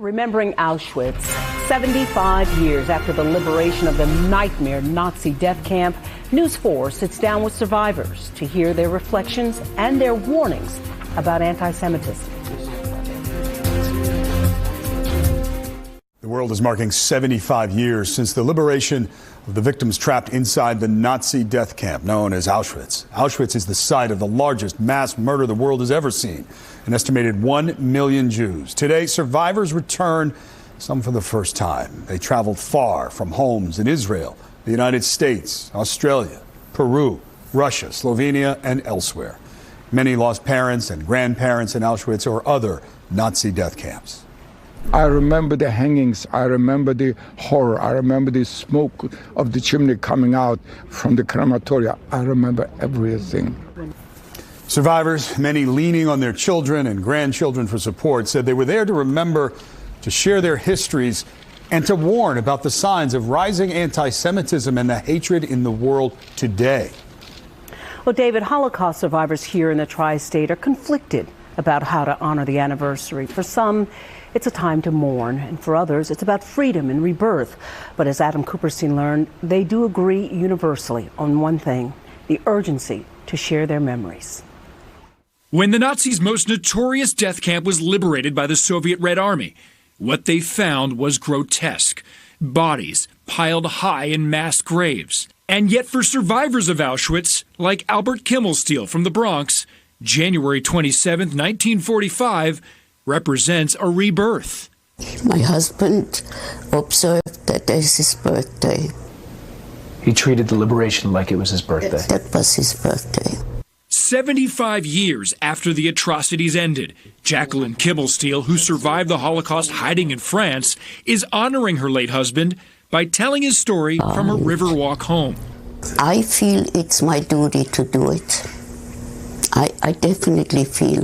Remembering Auschwitz, 75 years after the liberation of the nightmare Nazi death camp, News 4 sits down with survivors to hear their reflections and their warnings about anti-Semitism. The world is marking 75 years since the liberation of the victims trapped inside the Nazi death camp known as Auschwitz. Auschwitz is the site of the largest mass murder the world has ever seen. An estimated 1 million Jews. Today, survivors return, some for the first time. They traveled far from homes in Israel, the United States, Australia, Peru, Russia, Slovenia, and elsewhere. Many lost parents and grandparents in Auschwitz or other Nazi death camps. I remember the hangings, I remember the horror, I remember the smoke of the chimney coming out from the crematoria. I remember everything. Survivors, many leaning on their children and grandchildren for support, said they were there to remember, to share their histories, and to warn about the signs of rising anti-Semitism and the hatred in the world today. Well, David, Holocaust survivors here in the tri-state are conflicted about how to honor the anniversary. For some, it's a time to mourn, and for others, it's about freedom and rebirth. But as Adam Cooperstein learned, they do agree universally on one thing: the urgency to share their memories. When the Nazis' most notorious death camp was liberated by the Soviet Red Army, what they found was grotesque. Bodies piled high in mass graves. And yet for survivors of Auschwitz, like Albert Kimmelstein from the Bronx, January 27, 1945, represents a rebirth. My husband observed that as his birthday. He treated the liberation like it was his birthday. That was his birthday. 75 years after the atrocities ended, Jacqueline Kimmelstein, who survived the Holocaust hiding in France, is honoring her late husband by telling his story from a RiverWalk home. I feel it's my duty to do it. I definitely feel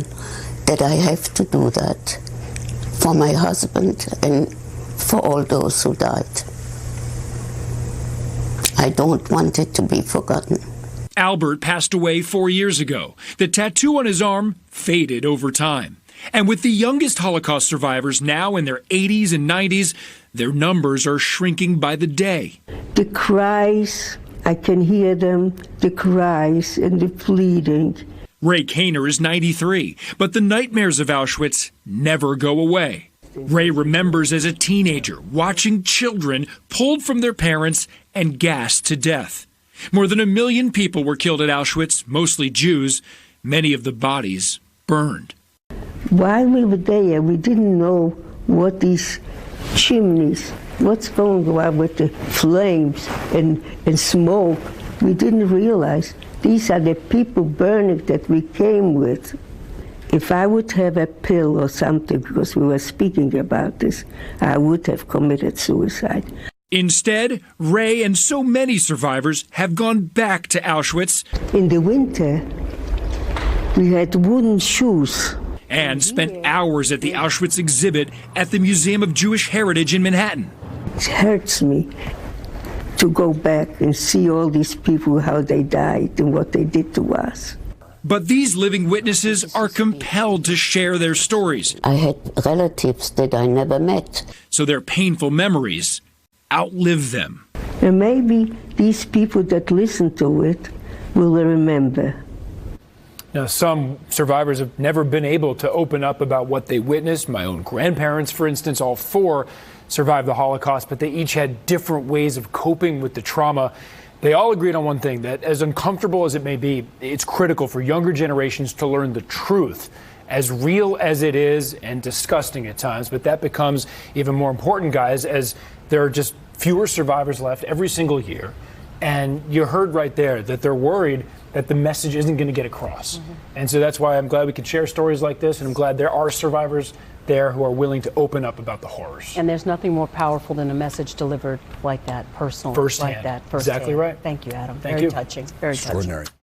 that I have to do that for my husband and for all those who died. I don't want it to be forgotten. Albert passed away 4 years ago. The tattoo on his arm faded over time. And with the youngest Holocaust survivors now in their 80s and 90s, their numbers are shrinking by the day. The cries, I can hear them, the cries and the pleading. Ray Kaner is 93, but the nightmares of Auschwitz never go away. Ray remembers as a teenager watching children pulled from their parents and gassed to death. More than 1 million people were killed at Auschwitz, mostly Jews. Many of the bodies burned. While we were there, we didn't know what these chimneys, what's going on with the flames and smoke. We didn't realize these are the people burning that we came with. If I would have a pill or something, because we were speaking about this, I would have committed suicide. Instead, Ray and so many survivors have gone back to Auschwitz. In the winter, we had wooden shoes. And spent hours at the Auschwitz exhibit at the Museum of Jewish Heritage in Manhattan. It hurts me to go back and see all these people, how they died and what they did to us. But these living witnesses are compelled to share their stories. I had relatives that I never met. So their painful memories outlive them. And maybe these people that listen to it will remember. Now, some survivors have never been able to open up about what they witnessed. My own grandparents, for instance, all four survived the Holocaust, but they each had different ways of coping with the trauma. They all agreed on one thing, that as uncomfortable as it may be, it's critical for younger generations to learn the truth, as real as it is and disgusting at times. But that becomes even more important, guys, as there are just fewer survivors left every single year. And you heard right there that they're worried that the message isn't going to get across. And so that's why I'm glad we can share stories like this, and I'm glad there are survivors there who are willing to open up about the horrors. And there's nothing more powerful than a message delivered like that, personal, firsthand. like that, firsthand. Exactly right. Thank you, Adam. Thank Very you. touching. Very Extraordinary. touching.